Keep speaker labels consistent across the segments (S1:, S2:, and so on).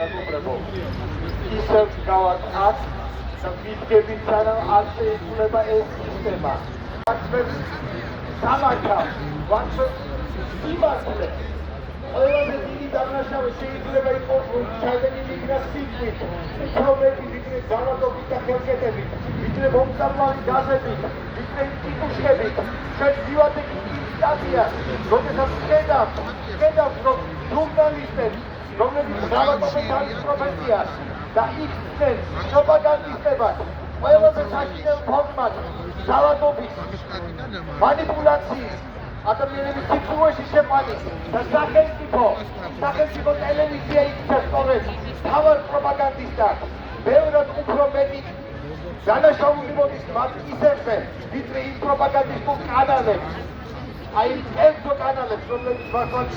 S1: მეგობრებო, ისევ გავაკ აქ და ვიდგებით სანამ არ შეიქმნება ეს სისტემა. ვაჭრებს სამართალ, ვაჭრებს სიმართლე. ყველაზე დიდი დანაშაული შეიძლება იყოს ჩაიდენილი იქნა სიტყვით, პრობლემები ვიდრე ძალადობით და ხელკეთებით, ვიდრე მომწამლავი გაზებით, ვიდრე ტიტუშებით, ჩვენ ვივადეთ ინსტანციას, როდესაც ხედავთ, რომ ჟურნალისტები, რომლებიც ძალადობენ თავის პროფესიას და იქცნენ პროპაგანდისტებად, ყველაზე საშინელ ფორმად ძალადობის, მანიპულაციის, ადამიანების სიკვდილში შეყვანის და სახელმწიფო ტელევიზია იქცა სწორედ თავად პროპაგანდისტად, ბევრად უფრო მეტი დანაშაული მოდის მათ ისევზე, ვიდრე იმ პროპაგანდისტულ კანალებს, აი კერძო კანალებს, რომლებიც მართლაც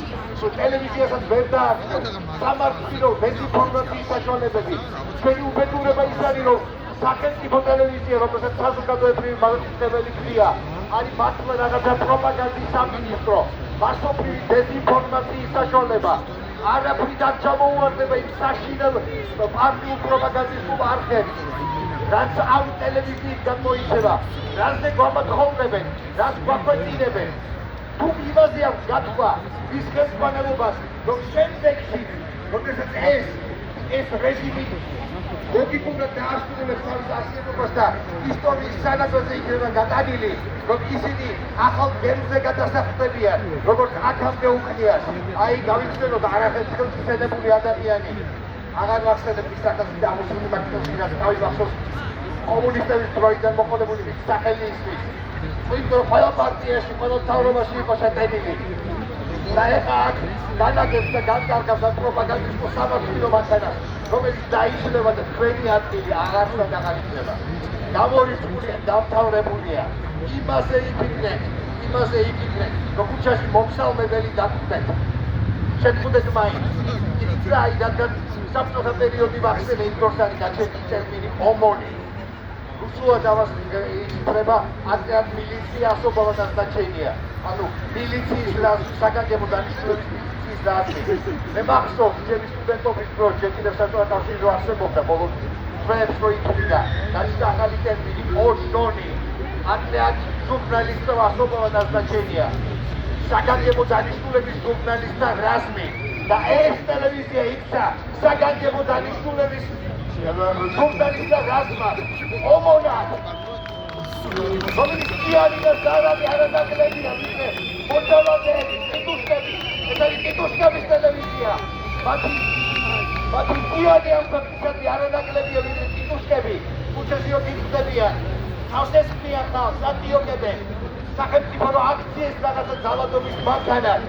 S1: ტელევიზიასაც ვერ დაარქვენ, სამართლო დეзинფორმაციის საშუალებები. ჩვენი უბედურება ის არის, რომ სახელმწიფო ტელევიზია, რომელსაც საზოგადოებრივი მართლმსაჯულებელი ქვია, არის მართლა რაღაცა პროპაგანდის სამინისტრო, მასობრივი დეзинფორმაციის საშუალება. არაფრიდან ჩამოუვარდება იმ საშინელ პარტიულ პროპაგანდისტულ არხებს, რაც ამ ტელევიზიით გამოირჩევა, რაზე გვამოთხოვნებენ, რაც გვაქვეწინებენ. თუ იმაზე აქვს გათქვა ის ხელმძღვანელობას, რომ შემდეგში, როდესაც ეს რეჟიმი ლოგიკურად დაასრულებს თავის არსებობას და ისტორიის სანაძეზე იქნება გადადილი, რომ ისინი ახალ გემზე გადასახლდებიან, როგორც აქამდე უყნიათ. აი გავიხსენოთ არახეთ ხელმძღვანელებული ადამიანი, აღარ ვახსენებ ის საკითხი და ამოსული მაგალითად რაც თავის ახსოვს კომუნისტების დროიდან მოყოლებული მის სახელი ისმის. ვიდრე ყველა პარტიაში, ყველა მთავრობაში იყო შეტანილი. და ეხლა აქ განაგებს და განკარგავს ამ პროპაგანდისტულ სამართლო მანქანას, რომელიც დაიშლება და თქვენი ადგილი აღარსა და აღარ იქნება. გამორიცხულია, დამთავრებულია. იმაზე იფიქრეთ, რომ ქუჩაში მომსალმებელი დაგხვდეთ. შეგხვდეთ მაინც. იცით რა, რადგან საბჭოთა პერიოდი ვახსენე იმ დროს არის გაჩენილი ტერმინი ომონი. რუსულად ამას იწრება აკრეატ მილიცია ასობავა დაზნაჩენია. ანუ მილიციის საგანგებო დანიშნულების მილიციის დაცვა. მე მახსოვს ჩემი სტუდენტობის დროს ჯერ საბჭოთა კავშირი რო არსებობდა ბოლო წლებს რო ითვლიდა დაიწყო ახალი ტერმინი ОЖონი. აკრეატ ჟურნალისტთა ასობავა დაზნაჩენია. საგანგებო დანიშნულების ჟურნალისტთა რაზმი და ეს ტელევიზია იქცა საგანგებო დანიშნულების ჟურნალისტთა რაზმად. ომონად რომელიც პიანი და ზარალი არადაგლებია, ვიდრე მოძალადეები, ტიტუშკები, ეს არის ტიტუშკების ტელევიზია. მათი პიანი ამ ქვეყნისადმი არადაგლებია, ვიდრე ტიტუშკები, ქუჩაში ოდიხდებიან, თავს ესხმიან ხალხს, ატიოკებენ, სახელმწიფო აქციებს რაღაცა ძალადობის მანქანად.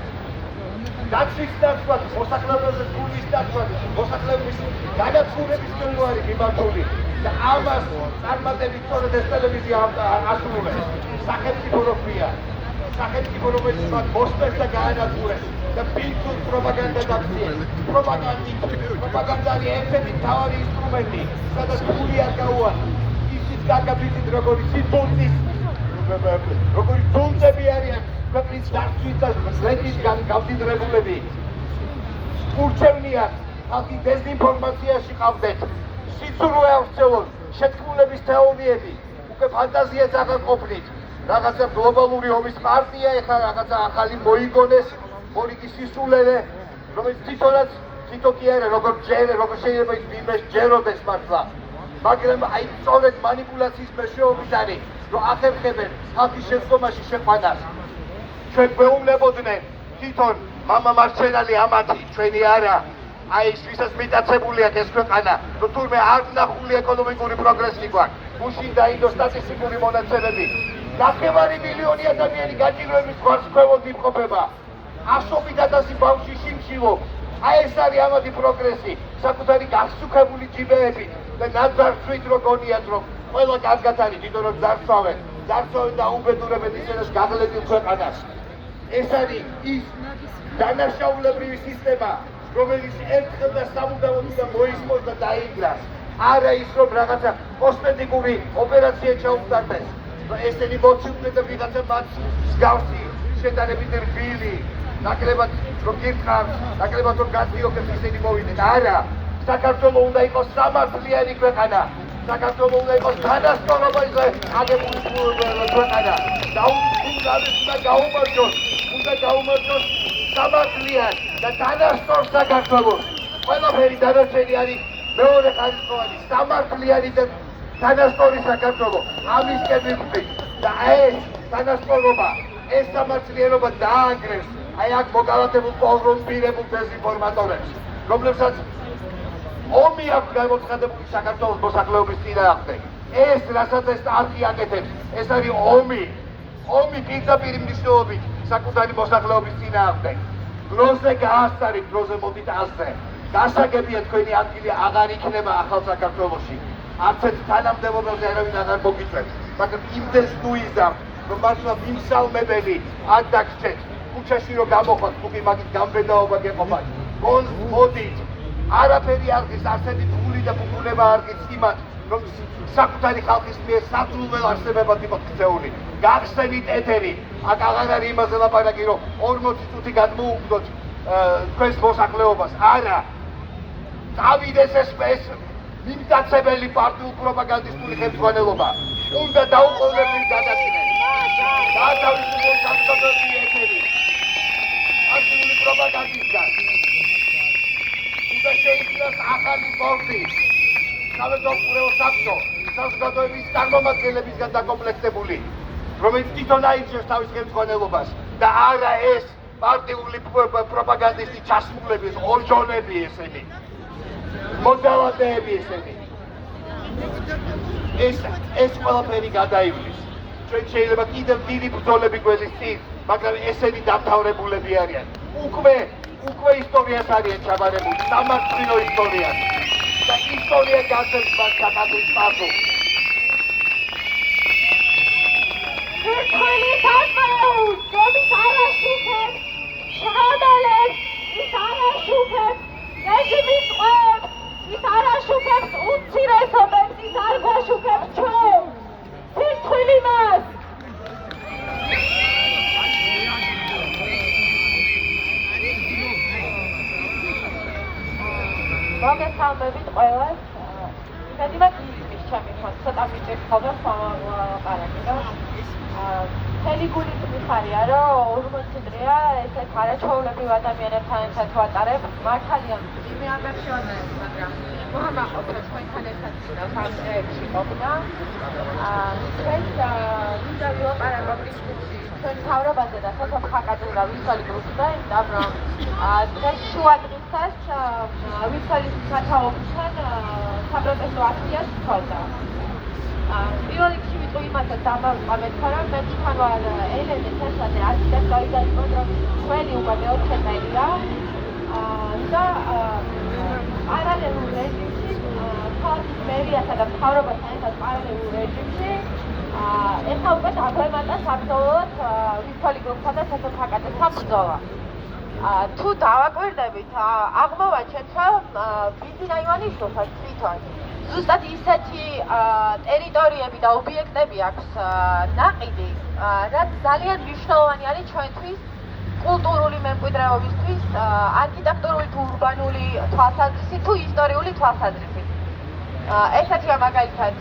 S1: დაცვის დაცვად, მოსახლეობაზე გულის დაცვად, მოსახლეობის განადგურების გულო არის მიმართული. და ამას წარმატებით სწორედ ეს ტელევიზია ასრულებს. სახელმწიფო როფია, სახელმწიფო რომელიც მათ მოსწრებს და გაანადგურებს და ბინძურ პროპაგანდას აქციებს. პროპაგანდა არის ერთ-ერთი მთავარი ინსტრუმენტი, სადაც გული არ გაუვარს. ისიც გაგაბიზით როგორი სიტუნდის, როგორი ძუნწები არიან ქვეყნის დაცვის და ზრდის გამდიდრებულები. ურჩევნია ხალხი დეзинფორმაციაში ყავდეთ. სიცრუე აღწევონ, შეთქმულების თეორიები, უკვე ფანტაზიაც აღარ ყოფნით. რაღაცა გლობალური ომის პარტია, ეხლა რაღაცა ახალი მოიგონეს, მორიგი სისულელე, რომელიც თვითონ კი არა, როგორ შეიძლება ის ვინმეს ჯეროდეს მართლა. მაგრამ აი სწორედ მანიპულაციის მეშვეობით არის, რომ ახერხებენ ხალხის შეცდომაში შეყვანას. ჩვენ გვეუბნებოდნენ თვითონ მამა მარჩენალი ამათი, ჩვენი არა. აი ის ვისაც მიტაცებული აქვს ეს ქვეყანა, რომ თურმე არ ნახული ეკონომიკური პროგრესი გვაქვს. უშინ დაიდო სტატისტიკური მონაცემები. ნახევარი მილიონი ადამიანი გაჭირვების გვარსქვევოდ იმყოფება. 100,000 ბავშვი შიმშილობს. აი ეს არის ამათი პროგრესი, საკუთარი გასუქებული ჯიბეებით და ნაძარცვით რო გონიათ, რომ ყველა კარგად არის, თვითონ რომ დარწავენ და უბედურებენ ისინას გაღლებილ ქვეყანას. ეს არის ის დანაშაულებრივი სისტემა, რომელიც ერთხელ და სამუდამოდ უნდა მოისმოს და დაინგრას. არა ის, რომ რაღაცა კოსმეტიკური ოპერაცია ჩაუტარდეს. ესენი მოცილდნენ და ვიღაცა მათ მსგავსი შეტანებით რბილი, ნაკლებად რომ გირთხავს, ნაკლებად რომ გადიოქებს ისინი მოვიდნენ. არა, საქართველო უნდა იყოს სამართლიანი ქვეყანა. საქართველო უნდა იყოს თანასწორობაზე აგებული ქვეყანა. უნდა გაუმარჯოს სამართლიან და თანასწორ საქართველოს. ყველაფერი დანარჩენი არის მეორე ხარისხოვანი სამართლიანი და თანასწორი საქართველო. ამისკენ ვიხვდით და ეს თანასწორობა, ეს სამართლიანობა დაანგრევს აი აქ მოგალათებულ კორუმპირებულ დეზინფორმატორებს, რომლებსაც ომი აქვს გამოცხადებული საქართველოს მოსახლეობის წინააღმდეგ. ეს რასაც ეს არხი აკეთებს, ეს არის ომი პირდაპირ მნიშვნელობით საკუთარი მოსახლეობის წინააღმდეგ. დროზე გაასწარით, დროზე მოდით ასზე. გასაგებია თქვენი ადგილი აღარ იქნება ახალ საქართველოში. არც ერთ თანამდებობაზე არავინ აღარ მოგიწევს, მაგრამ იმდენს თუ იზამ, რომ მართლა მიმსალმებელი არ დაგჭეთ, ქუჩაში რომ გამოხოთ, თუკი მაგით გამბედაობა გეყოფათ. გონს მოდით, არაფერი არ გის, არსეთი ფული და ფუფუნება არ გის იმათ, რომ საკუთარი ხალხის მიერ სათრუველ არსებებად იყოთ ქცეული. გახსენით ეთერი, აქ აღარ არის იმაზე ლაპარაკი, რომ 40 წუთი გადმოუგდოთ თქვენს მოსახლეობას. არა, წავიდეს ეს მიმტაცებელი პარტიულ პროპაგანდისტული ხელმძღვანელობა. უნდა დაუყოვნებლივ გადაწყვეტენ. გაათავისუფლოს სამსახური ეთერი პარტიული პროპაგანდისგან. უნდა შეიქმნას ახალი ბორდი. სამეზობურეო საბჭო, საზოგადოების წარმომადგენლებისგან დაკომპლექტებული, რომელიც თვითონ აირჩევს თავის ხელმძღვანელობას და არა ეს პარტიული პროპაგანდისტი ჩასმულები, ორჯონები ესენი. მოძალადეები ესენი. ეს ყველაფერი გადაივლის. ჩვენ შეიძლება კიდევ დიდი ბრძოლები გვეძის წინ, მაგრამ ესენი დამთავრებულები არიან. უკვე ისტორიას არიან ჩაბარებული, სამართლიანო ისტორიას. და ისტორია გასცემს მას საქართველოს პასუხს.
S2: თქვენი საზღაუს, რომის არაშუქებს, შროდელებს, ის არაშუქებს, რეჟიმის ყვებს, ის არაშუქებს უმცირესობებს, ის არ გვაშუქებს ჩვენს. ფირთხილი მას! მოგესალმებით ყველას. იმედი მაქვს ისმის ჩემი ხმა, ცოტა მიჭირხავდა ლაპარაკი და მთელი გულით მიხარია, რომ 40 დღეა ესეთ არაჩვეულებრივ ადამიანებთან ერთად ვატარებ. მართალია იმეაბებში ვატარებ, მაგრამ მოამაყობთ თქვენთან ერთად სამწეებში ყოფნა. ჩვენს მინდა ვილაპარაკო ჩვენ მთავრობაზე და სოფხაკაძე და ვიცვალ გრუპზე, იმიტომ რომ დღეს შუა დღისას ვიცვალის მთავრობთან საპროტესტო აქციას ვცვალდა. პირველ რიგში ვიტყვი იმასაც დამავიწყამეთ, რომ მე თქვენ ვარ ელენე ცესაძე, არქიტექტორი და იპოდრომის მცველი უკვე მეოთხე წელია და პარალელურ რეჟიმში, ქალაქის მერიასა და მთავრობასთან ერთად პარალელურ რეჟიმში ეხლა უკვე დაგვემატა საბრძოლოდ ვიცვალ გრუპსა და სოფხაკაძესთან ბრძოლა. თუ დავაკვირდებით, აღმოვაჩენთ, რომ ბიზნა ივანიშვილსაც თვითონ ზუსტად ისეთი ტერიტორიები და ობიექტები აქვს ნაყიდი, რაც ძალიან მნიშვნელოვანი არის ჩვენთვის კულტურული მემკვიდრეობისთვის, არქიტექტურული თუ ურბანული თვალსაზრისით თუ ისტორიული თვალსაზრისით. ესეთია მაგალითად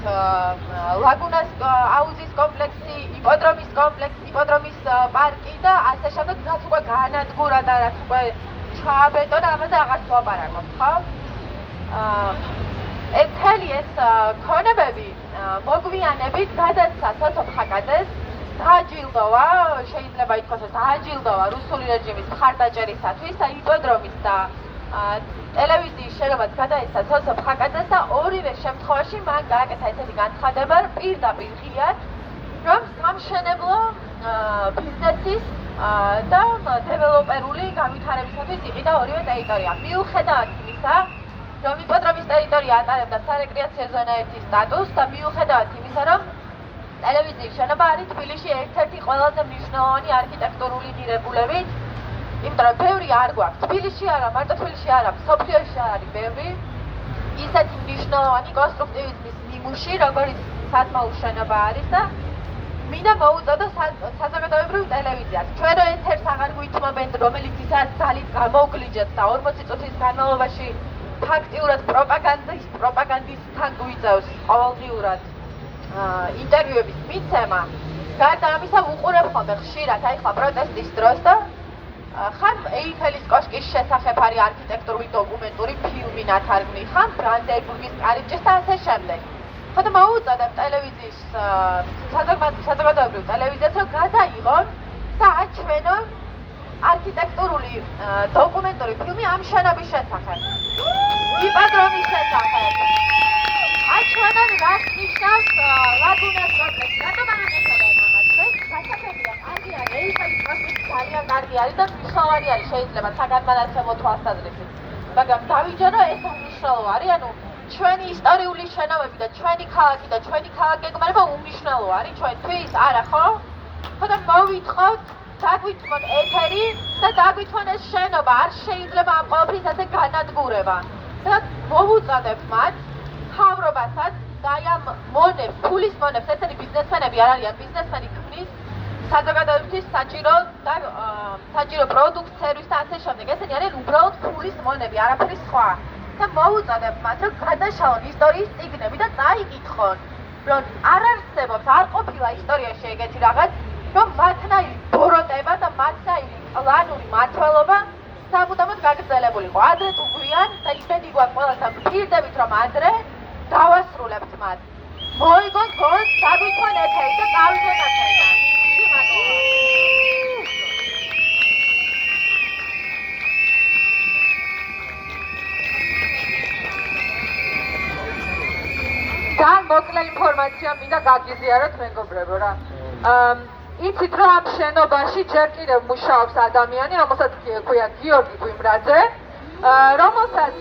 S2: ლაგუნას აუზის კომპლექსი, იპოდრომის კომპლექსი, იპოდრომის პარკი და ასე შემდეგ, რაც უკვე გაანადგურა და რაც უკვე ჩააბეტონა, ამაზე აღარ ვაპარაკობ, ხო? მთელი ეს ქონებები მოგვიანებით გადასცა სოფხაკაძეს, დააჯილდოვა, შეიძლება ითქვას, რომ დააჯილდოვა რუსული რეჟიმის მხარდაჭერისათვის და იპოდრომის და ტელევიზიის შენობაც გადაეცა სოფხაკაძეს და ორივე შემთხვევაში მან გააკეთა ესეთი განცხადება პირდაპირ ღიად, რომ სამშენებლო ბიზნესის და დეველოპერული განვითარებისათვის იყიდა ორივე ტერიტორია. მიუხედავად იმისა, რომ იპოდრომის ტერიტორია ატარებდა სარეკრეაციო ზონაერთის სტატუსს და მიუხედავად იმისა, რომ ტელევიზიის შენობა არის თბილისში ერთ-ერთი ყველაზე მნიშვნელოვანი არქიტექტურული ღირებულებით, იმიტომ რომ ბევრი არ გვაქვს. თბილისში არა, მარტო თბილისში არა, მსოფლიოში არის ბევრი ისეთი მნიშვნელოვანი კონსტრუქტივიზმის ნიმუში, როგორც სათმაუს შენობა არის და მინდა მოუწოდო საზოგადოებრივ ტელევიზიას. ჩვენ რო ეთერს აღარ გვითმობენ, რომელიც ის არის ძალით გამოუგლიჯეთ და 40 წუთის განმავლობაში ფაქტიურად პროპაგანდისტთან გვიწევს ყოველდღიურად ინტერვიუების მიცემა. გარდა ამისა ვუყურებ ხოლმე ხშირად აი ხა პროტესტის დროს და ხან ეიფელის კოშკის შესახებ არის არქიტექტურული დოკუმენტური ფილმი ნათარგმნი, ხან ბრანდენბურგის კარიბჭეს და ასე შემდეგ. ხო და მოუწოდებ ტელევიზიის საზოგადოებრივ ტელევიზიას რომ გადაიღონ და აჩვენონ არქიტექტურული დოკუმენტური ფილმი ამ შენობის შესახებ. იპადრომის შესახებ. აჩვენონ რას ნიშნავს ლაგუნას პროტესტი. რატომ არ აკეთებენ ამას? გასაგებია, კარგი არის, ეიფელის კოშკი ძალიან კარგი არის და მნიშვნელოვანი არის შეიძლება საგანმანათლებლო თვალსაზრისით. მაგრამ დავიჯერო რომ ეს უმნიშვნელო არის, ანუ ჩვენი ისტორიული შენობები და ჩვენი ქალაქი და ჩვენი ქალაქგეგმარება უმნიშვნელო არის ჩვენთვის, არა ხო? ხო და მოვითხოვთ დაგვითმოთ ეთერი და დაგვითმოთ ეს შენობა, არ შეიძლება ამ ყოველფრის ასე განადგურება. და მოვუწოდებთ მათ მთავრობასაც და აი ამ მონებს, ფულის მონებს, ესენი ბიზნესმენები არ არიან, ბიზნესმენი ქმნის საზოგადოებისთვის საჭირო პროდუქტ, სერვისს და ასე შემდეგ. ესენი არიან უბრალოდ ფულის მონები, არაფერი სხვა. და მოუწოდებთ მათ რომ გადაშალონ ისტორიის წიგნები და წაიკითხონ, რომ არ არსებობს, არ ყოფილა ისტორიაში ეგეთი რაღაც, რომ მათნაირი ბოროტება და მათნაირი პლანური მმართველობა სამუდამოდ გაგრძელებულიყო. ადრე თუ გვიან და იმედი გვაქვს ყველასთან ვპირდებით რომ ადრე დავასრულებთ მათ. მოიგოთ ბოლოს დაგვიქვან ეთერი და გავიდეთ აქედან. ძალიან მოკლე ინფორმაცია მინდა გაგიზიაროთ მეგობრებო რა. იცით რომ ამ შენობაში ჯერ კიდევ მუშაობს ადამიანი, რომელსაც ქვია გიორგი გვიმრაძე, რომელსაც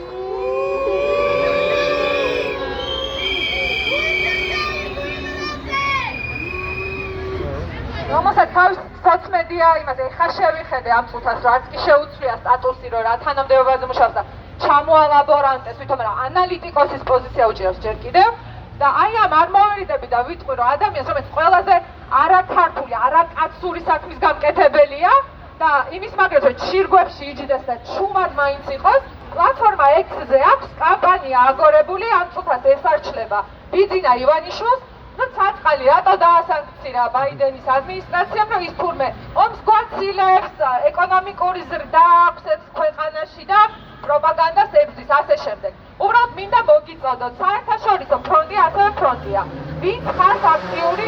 S2: თავის სოციმედია იმაზე ხა შევიხედე ამ წუთას რომ არც კი შეუცვლია სტატუსი რომ რა თანამდებობაზე მუშაობს და ჩამოალაბორანტეს ვითომ რა ანალიტიკოსის პოზიცია უჭირავს ჯერ კიდევ და აი ამ არ მოვერიდები და ვიტყვი რომ ადამიანს რომელიც ყველაზე არაქართული, არაკაცური საქმის გამკეთებელია და იმის მაგალითად რომ ჩირგვებში იჯდეს და ჩუმად მაინც იყოს, პლატფორმა X-ზე აქვს კამპანია აგორებული ამ წუთას ესარჩლება ბიძინა ივანიშვილს, რომ ცაწყალი რატო დაასანქცირა ბაიდენის ადმინისტრაციამ, რომ ის თურმე ომს გვაცილებს, ეკონომიკური ზრდა აქვს ქვეყანაში და პროპაგანდას ებრძვის ასე შემდეგ. უბრალოდ მინდა მოგიწოდოთ, საერთაშორისო ფრონტი ასევე ფრონტია. ვინც ხართ აქტიური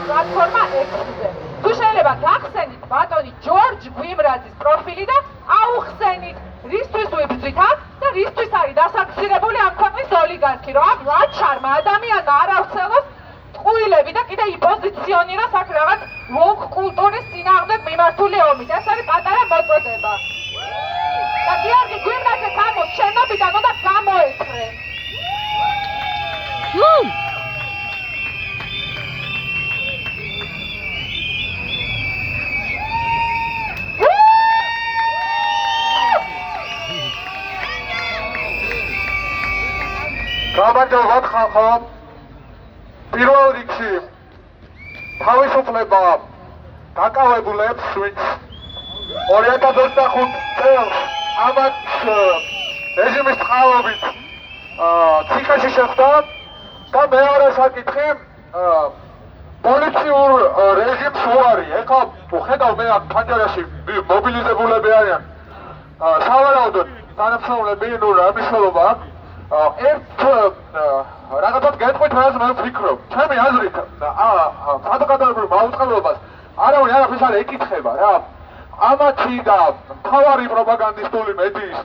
S2: პლატფორმა X-ზე. თუ შეიძლება გახსენით ბატონი ჯორჯ გვიმრაძის პროფილი და აუხსენით, რისთვის ვიბრძვით აქ და რისთვის არის დასანქცირებული ამ ქვეყნის ოლიგარქი, რომ ამ ლაჩარმა ადამიანმა არ ავცელოს ტყუილები და კიდე იპოზიციონიროს აქ რაღაც ვოკ კულტურის წინააღმდეგ მიმართული ომით. ეს არის პატარა მოწოდება. და გიორგი გვიმრაძე გამოს შენობიდან უნდა გამოეცხრე.
S1: გამარჯობათ ხალხო. პირველ რიგში თავისუფლება დაკავებულებს, ვინც 2025 წელს ამათ რეჟიმის წყალობით ციხეში შეხვდა და მეორე საკითხი პოლიციურ რეჟიმს უარი. ეხლა ხედავ მე აქ ფანჯარაში მობილიზებულები არიან სავარაუდოდ თანამშრომლები, ნუ რა მნიშვნელობა აქვს. ერთ რაღაცად გეტყვით რას მე ვფიქრობ. ჩემი აზრით საზოგადოებრივ მაუწყებლობას არავინ არაფერს არ ეკითხება რა. ამათი და მთავარი პროპაგანდისტული მედიის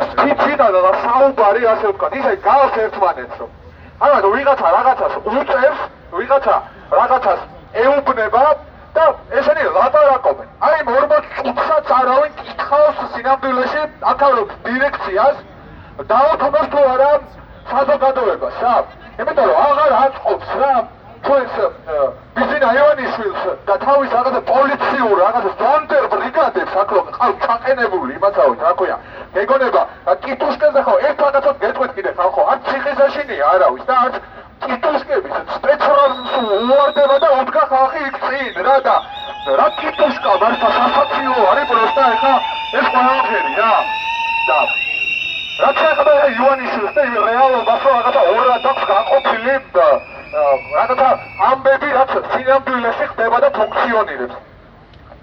S1: სპიჩი და საუბარი ასე ვთქვათ, ისე გავს ერთმანეთს რომ ანუ ვიღაცა რაღაცას უწევს, ვიღაცა რაღაცას ეუბნება და ესენი ლაპარაკობენ. აი 40 წუთსაც არავინ კითხავს სინამდვილეში აკავებს დირექციას დაუთმოს თუ არა საზოგადოებას რა. იმიტომ რომ აღარ აწყობს რა ჩვენს ბიძინა ივანიშვილს და თავის რაღაცა პოლიციურ რაღაცა ზონდერ ბრიგადებს აქ რო ყავს ჩაყენებული იმაცავით რა ქვია. მეგონება კიტუშკეზე ხო ერთ რაღაცად გეტყვით კიდე ხალხო, არც ციხისაშინია არავის და არც კიტუშკების სპეცრალს უვარდება და უდგა ხალხი იქ წინ რა და რა კიტუშკა მართლა სასაცილო არის პროსტა ეხა ეს ყველაფერი რა და
S3: რაც შეეხება ივანიშვილს და რეალობას რომ რაღაცა ორად აქვს გაყოფილი რაღაცა ამბები რაც სინამდვილეში ხდება და ფუნქციონირებს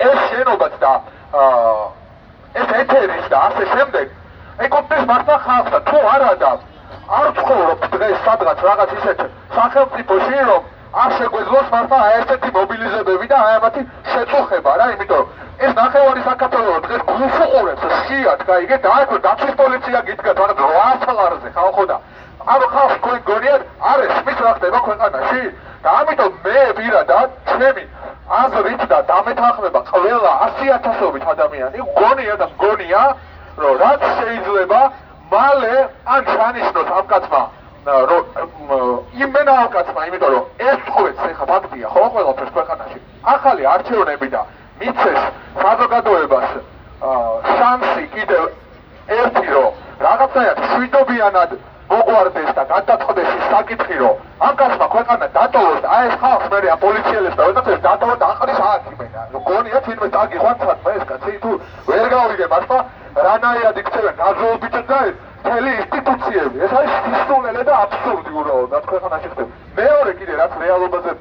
S3: ეს შენობაც და ეს ეთერის და ასე შემდეგ ეკუთვნის მართლა ხალხს და თუ არა და არ ცხოვრობთ დღეს სადღაც რაღაც ისეთ სახელმწიფოში რომ არ შეგვეძლოს მართლა ესეთი მობილიზებები და ამათი შეწუხება რა იმიტომ რომ ეს ნახევარი საქართველოს დღეს გულს უყურებს სიათ გაიგეთ და აქ დაცვის პოლიცია გიდგათ რაღაც 8 ლარზე ხალხო და ამ ხალხს გონიათ არ ესმის რა ხდება ქვეყანაში და ამიტომ მე პირადად ჩემი აზრით და დამეთანხმება ყველა 100,000-ობით ადამიანი გონია რომ რაც შეიძლება მალე ან ჩანიშნოს ამ კაცმა რომ იმენა ამ კაცმა იმიტომ რომ ეს ყოველს ეხა ფაქტია ხო ყველაფერს ქვეყანაში ახალი არჩევნები და მიცეს საზოგადოებას შანსი კიდევ ერთი რომ რაღაცნაირად შვიდობიანად მოგვარდეს და გადაწყდეს ის საკითხი რომ ამ კაცმა ქვეყანა დატოვოს და აი ეს ხალხს მე ამ პოლიციელებს და ვიღაცებს დატოვა და აყრის აათიმენა გონია თვითონ წაგიყვანთ ეს კაცი თუ ვერ გავიგე მართლა რანაირად იქცევენ გაზოობით და მთელი ინსტიტუციები ეს არის სისულელე და აბსურდი უბრალოდ ქვეყანაში ხდება მეორე კიდე რაც რეალობაზე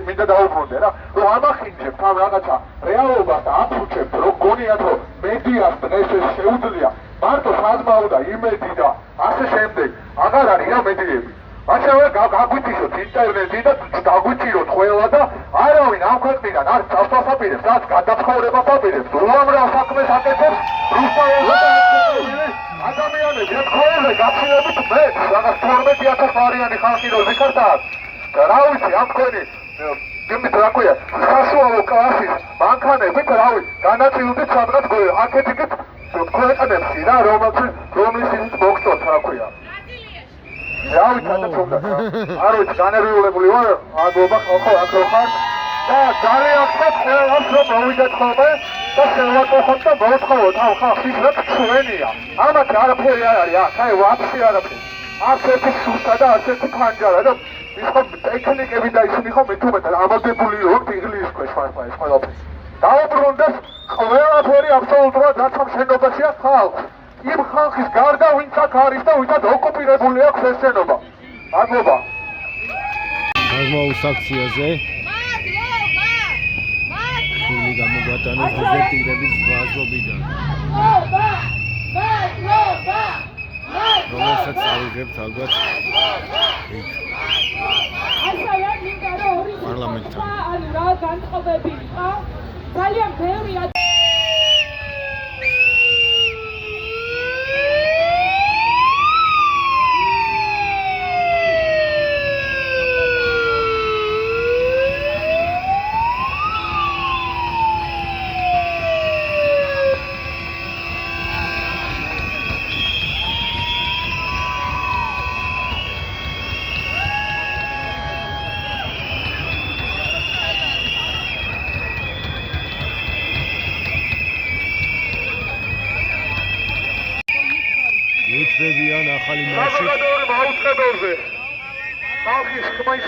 S3: მინდა დაუბრუნდე რა რომ ამახინჯებთ ამ რაღაცა რეალობას და აფუჭებთ რომ გონიათ რომ მედიას დღეს ეს შეუძლია მარტო საზმაო და იმედი და ასე შემდეგ აღარ არის რა მედიები მაშინ გაგვიწისოთ ინტერნეტი და გაგვიწიროთ ყველა და არავინ ამ ქვეყნიდან არ წავსავს აპირებს რაც გადაცხოვრება აპირებს უამრავ საქმეს აკეთებს რუსთაველს ადამიანები ეს ხოლმე გაფრინებით მე რაღაც 12,000 ლარიანი ხალხი რო ზიქართაა და რა ვიცი ამ თქვენი იმით რა ქვია საშუალო კლასის მანქანებით რავი განაწილდით სადღაც აქეთ-იქით ქვეყნებში რა რომლის ისიც მოგწოთ რა ქვია რავი გადაწონდა არ ვიცი განერვიულებული ვარ აგობა ხო აქ რო ხარ და ძალიან ხარ ყველას რომ მოვიდეთ ხოლმე და შევაკოხოთ და მოვთხოვოთ ამ ხალხის რაც ჩვენია ამათ არაფერი არ არის აქ აი ვაფშე არაფერი არც ერთი სუსტა და არც ერთი ფანჯარა და ის ხომ ტექნიკები და ისინი ხომ მეთუმეტა ამადებული რომ იღლის ქვეშ ხარ ეს ყველაფერი დაუბრუნდეს ყველაფერი აბსოლუტურად რაც ამ შენობაშია ხალხს იმ ხალხის გარდა ვინც აქ არის და ვინც ოკუპირებული აქვს ეს შენობა მადლობა
S4: აღმოუს აქციაზე ხილი გამოგვატანეს დეზერტირების ბაზობიდან რომელსაც წავიღებთ ალბათ
S2: ასევე მინდა რომ ორი
S4: პარლამენტთან
S2: ანუ რა განწყობები იყო ძალიან ბევრი
S4: ეწევიან ახალი მარშრუტი
S3: საზოგადოებრივ მაუწყებელზე ხალხის ხმის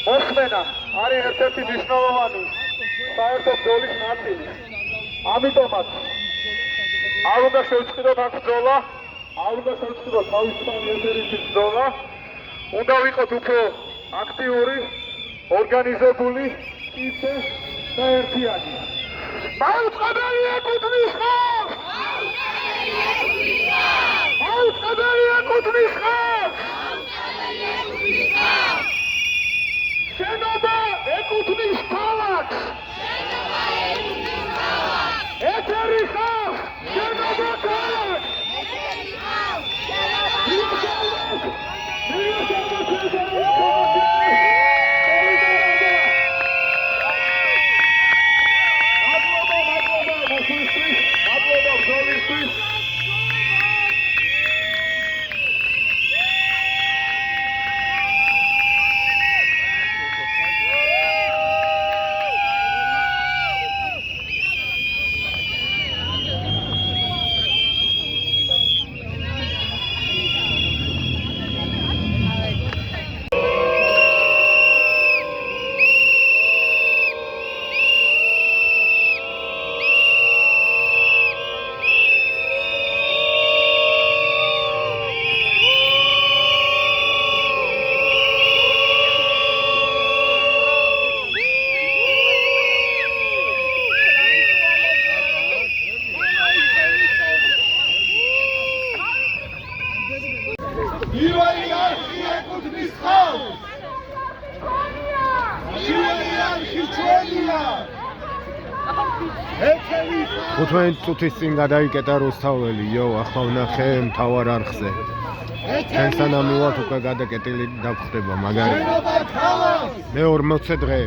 S3: მოსმენა არის ერთ-ერთი მნიშვნელოვანი საერთო ბრძოლის ნაწილი. ამიტომაც არ უნდა შევწყდოთ აქ ბრძოლა, არ უნდა შევწყდოთ თავისუფალი ეთერის ბრძოლა, უნდა ვიყოთ უფრო აქტიური, ორგანიზებული, კიდე და ერთიანი. მაუწყებელი ეკუთვნის ხალხს! მაუწყებელი ეკუთვნის ხალხს! შენობა ეკუთვნის ქალაქს! ეთერი ხალხს! შენობა ქალაქს! მადლობა
S4: 15 წუთის წინ გადაიკეტა რუსთაველი, იო, ახლა ვნახე მთავარ არხზე. ჩვენ სანამ მივალთ უკვე გადაკეტილი დაგხვდება, მაგარი. მე 40 დღე.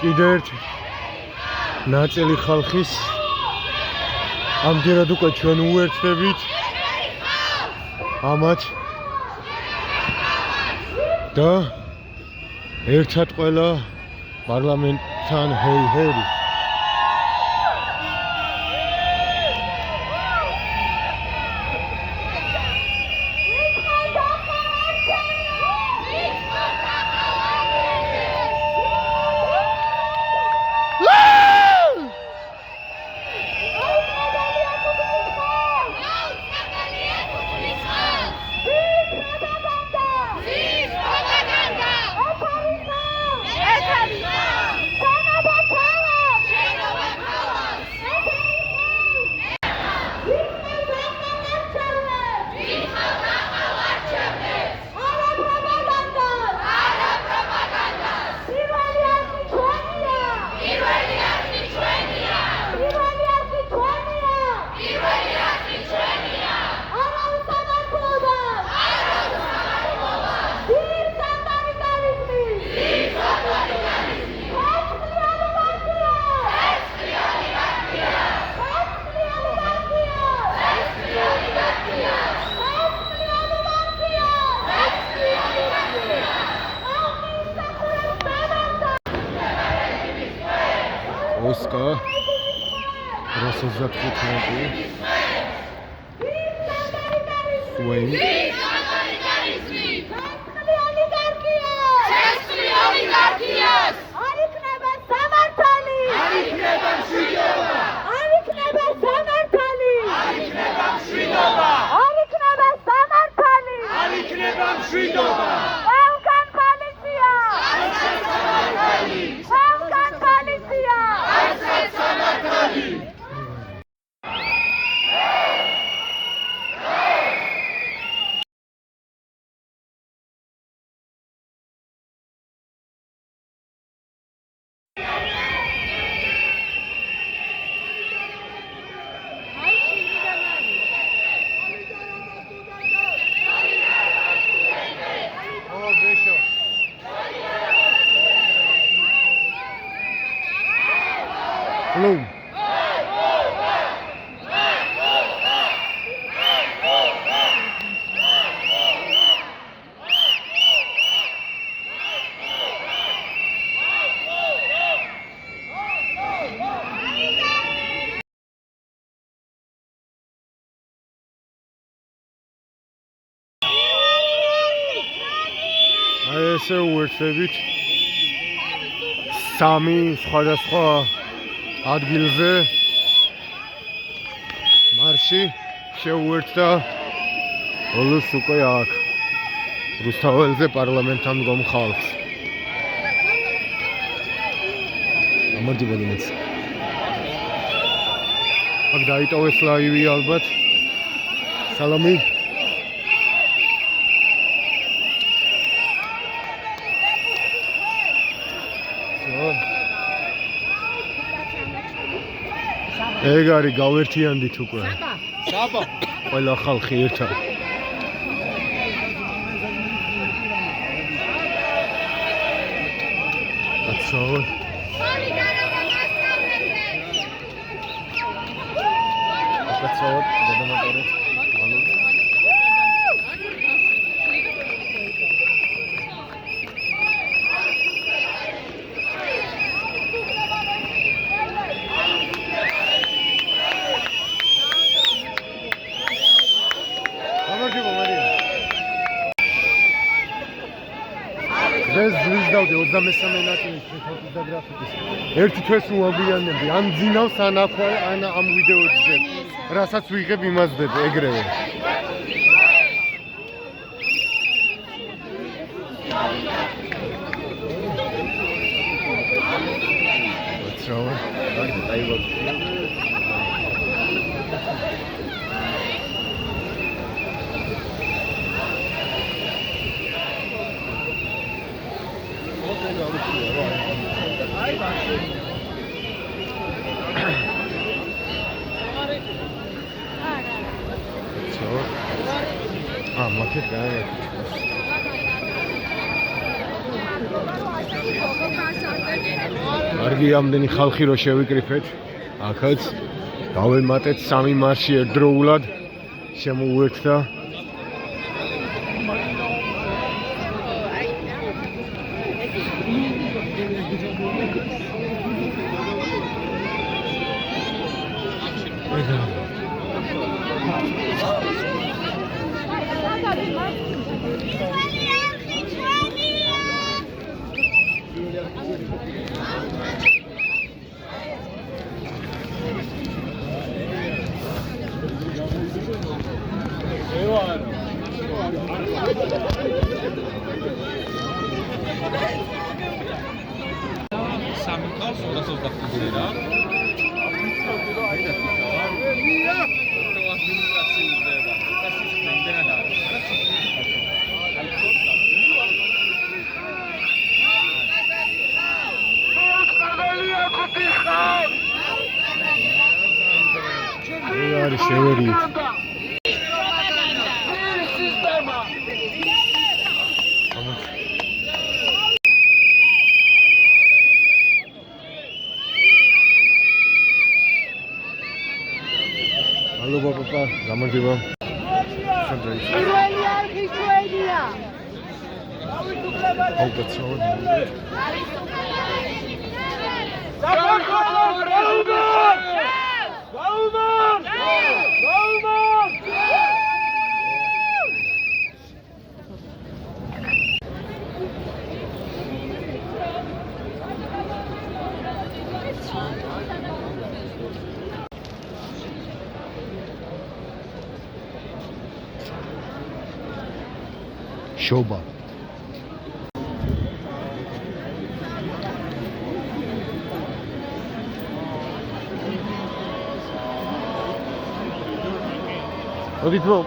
S4: კიდე ერთი ნაწილი ხალხის ამჯერად უკვე ჩვენ უერთდებით ამათ და ერთად ყველა პარლამენტთან ჰეი 35 Swain Hello. ესე უერთდებით სამი სხვადასხვა ადგილზე მარში შეუერთდა ბოლოს უკვე აქ რუსთაველზე პარლამენტთან მდგომ ხალხს. გამარჯობა გინაც. აქ დაიტოვეს ლაივი ალბათ. სალამი. ეგ არის გავერთიანდით უკვე. საბა. ყველა ხალხი ერთად. კაცო. კაცო, გადამაყარეთ. ალო. ეს ზრდავდი 23 ნაწილის ფოტოს და გრაფიკის. ერთი თვეს უაგვიანებდი. ან ძინავს ან ამ ვიდეოებზე. რასაც ვიღებ იმას ვდებ ეგრევე. ვაცრავა. დაიბო. კარგი ამდენი ხალხი რო შევიკრიფეთ აქაც დავემატეთ სამი მარში ერთდროულად შემოუერთდა გამარჯობა. შობა. მოდით რომ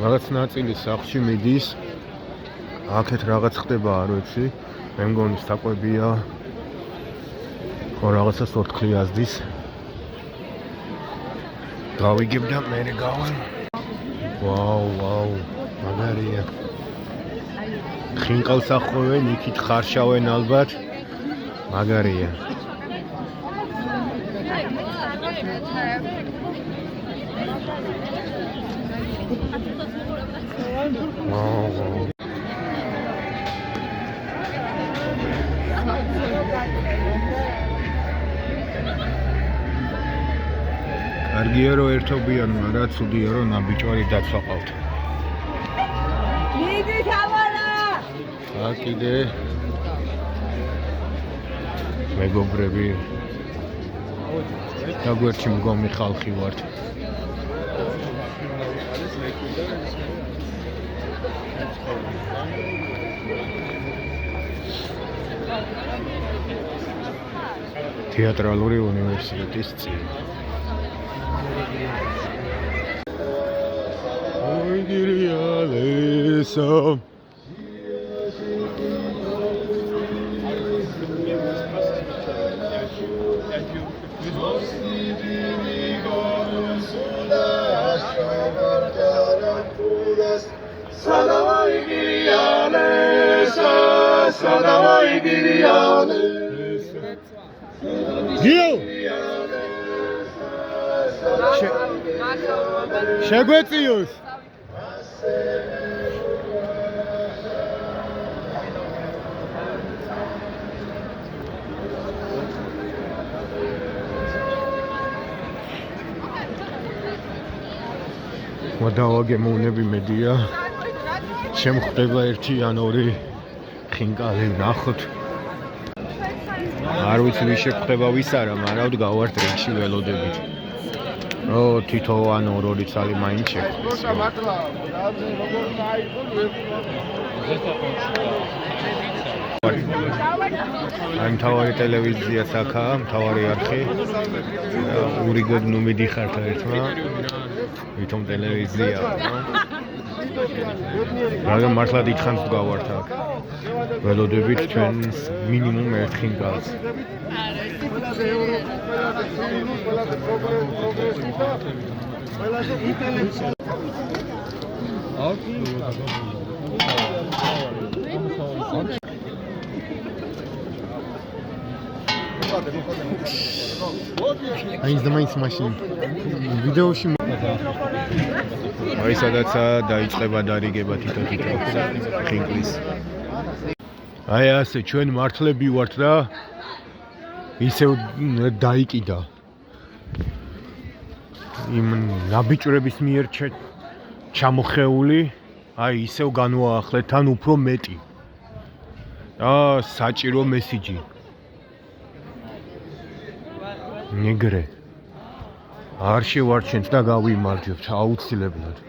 S4: რაღაც ნაწილი სახლში მიდის. აქეთ რაღაც ხდება, არ ვიცი. მე მგონი საკვებია. ხო რაღაცას ორთქლი აზდის. გავიგებ და მე გავარ. ვაუ, მაგარია. ხინყალს ახვევენ, იქით ხარშავენ ალბათ. მაგარია. ვაუ. კარგია რომ ერთობიან, მაგრამ ცუდია რომ ნაბიჯვარი დაცვაყავთ.
S2: მიდი თამარა!
S4: კიდე მეგობრები დაგვერჩი მგომი ხალხი ვართ. თეატრალური უნივერსიტეტის წინ. Oigirialesa. შეგვეციოს მოდავაგემოვნები მედია შემხვდება ერთი ან ორი ხინკალი ვნახოთ არ ვიცი ვის შეხვდება ვის არა მაგრამ გავართ რიგში ველოდებით ო თითო ან ორი ცალი მაინც შეხვდეს აი მთავარი ტელევიზია საქაა მთავარი არხი ურიგოდ ნუ მიდიხართ ერთმა ვითომ ტელევიზია მაგრამ მართლა დიდხანს გავართ აქ ველოდებით ჩვენ მინიმუმ ერთ ხინკალს აი ზმაინც მაშინ ვიდეოში აი სადაცა დაიწყება დარიგება თითო ხინკლის აი ასე ჩვენ მართლები ვართ და ისევ დაიკიდა იმ ნაბიჭრების მიერ ჩამოხეული აი ისევ განვაახლეთ თან უფრო მეტი და საჭირო მესიჯი ნეგრე არ შევარჩენთ და გავიმარჯვებთ აუცილებლად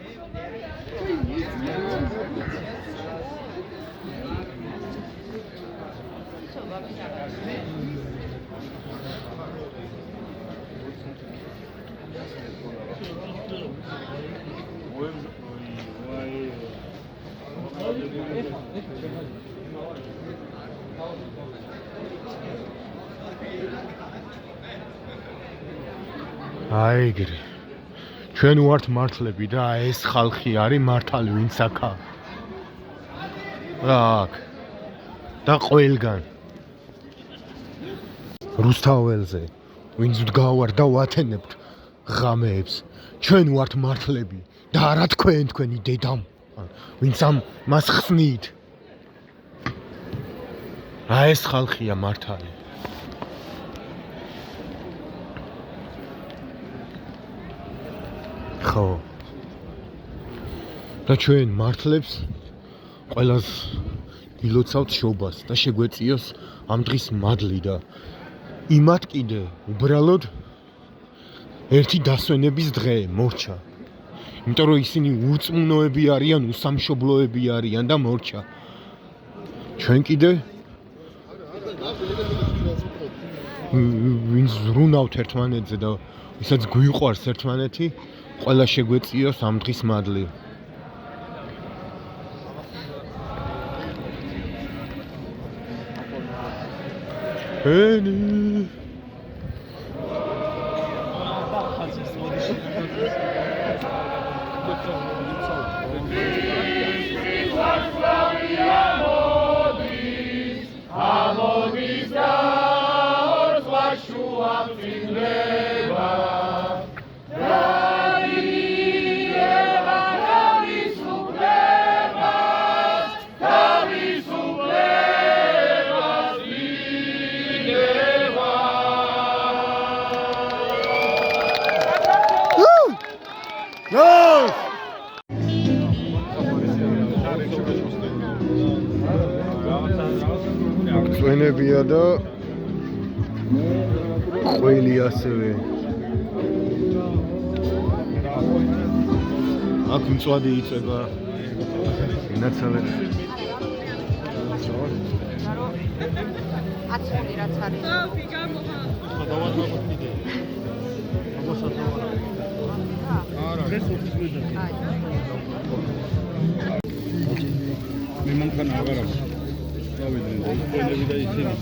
S4: აიგრი ჩვენ ვართ მართლები და ეს ხალხი არის მართალი ვინც აქა აქ და ყველგან რუსთაველზე ვინც დგავარ და ვათენებთ ღამეებს ჩვენ ვართ მართლები და არა თქვენი დედამ ვინც მას ხსნით ეს ხალხია მართალი ხო და ჩვენ მართლებს ყველას ილოცავთ შობას და შეგვეციოს ამ დღის მადლი და იმათ კიდე უბრალოდ ერთი დასვენების დღე მორჩა იმიტომ რომ ისინი ურწმუნოები არიან უსამშობლოები არიან და მორჩა ჩვენ კიდე ვინც ზრუნავთ ერთმანეთზე და ვისაც გვიყვარს ერთმანეთი ყველა შეგვეციოს ამ დღის მადლი. ენი წვენებია და ყველი ასევე აქ მწვადი იწება ინაცალეთ
S5: აცული რაც არის
S6: მე მანქანა აღარ აქვს დავიდნენ და ყველები და ისინი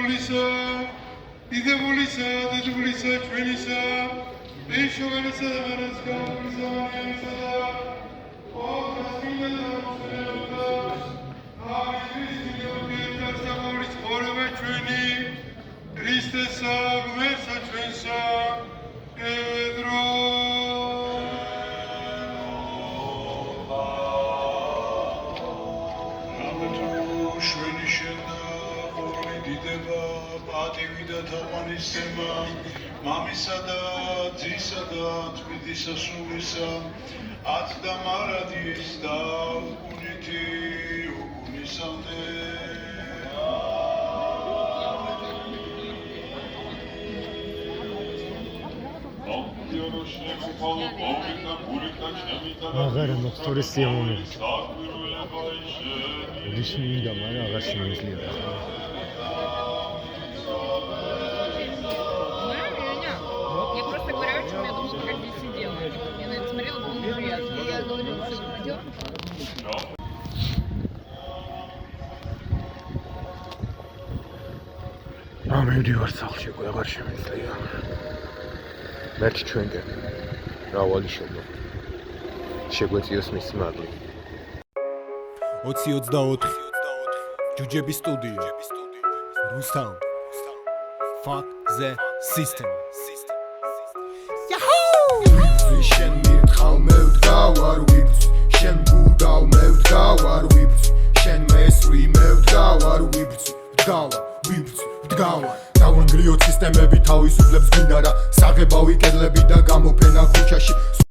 S5: სულისა დიდებულისა დედულისა ჩვენისა ეშოვანისა და განსკამისა მარიამისა და ოქროსინა და მოსვენებდა აღის მიდიოთა სამორის ხორება ჩვენი ქრისტესა ღმერთსა ჩვენსა ევედრო შვენი შენდა ორი დიდება პატივი და თაყვანისცემა მამისა და ძისა და თბილისა სულისა ათ და მარადის და უკუნითი უკუნისამდე
S4: აღარა მოხტორის სიამოვნებით. Лишь მინდა, მაგრამ აღარ შემიძლია.
S7: Я просто говорю, о чем я думала, как здесь сидела. Я на это смотрела, было неприятно. Я говорила, что пойдем.
S4: მივდივარ სახლში, აღარ შემიძლია. მერჩ ჩვენგან. მრავალი შობლო. შეგვეციოს მისი მადლი.
S8: 20-24 ჯუჯების სტუდია რუსთავ fuck the system
S9: შენ მირთხავ მე ვდგავარ ვიბძ შენ გუდავ მე ვდგავარ ვიბძ შენ მესვრი მე ვდგავარ ვიბძ ვდგავარ დავანგრიოთ სისტემები თავისუფლებს გვინდა რა საღებავი კედლები და გამოფენა ქუჩაში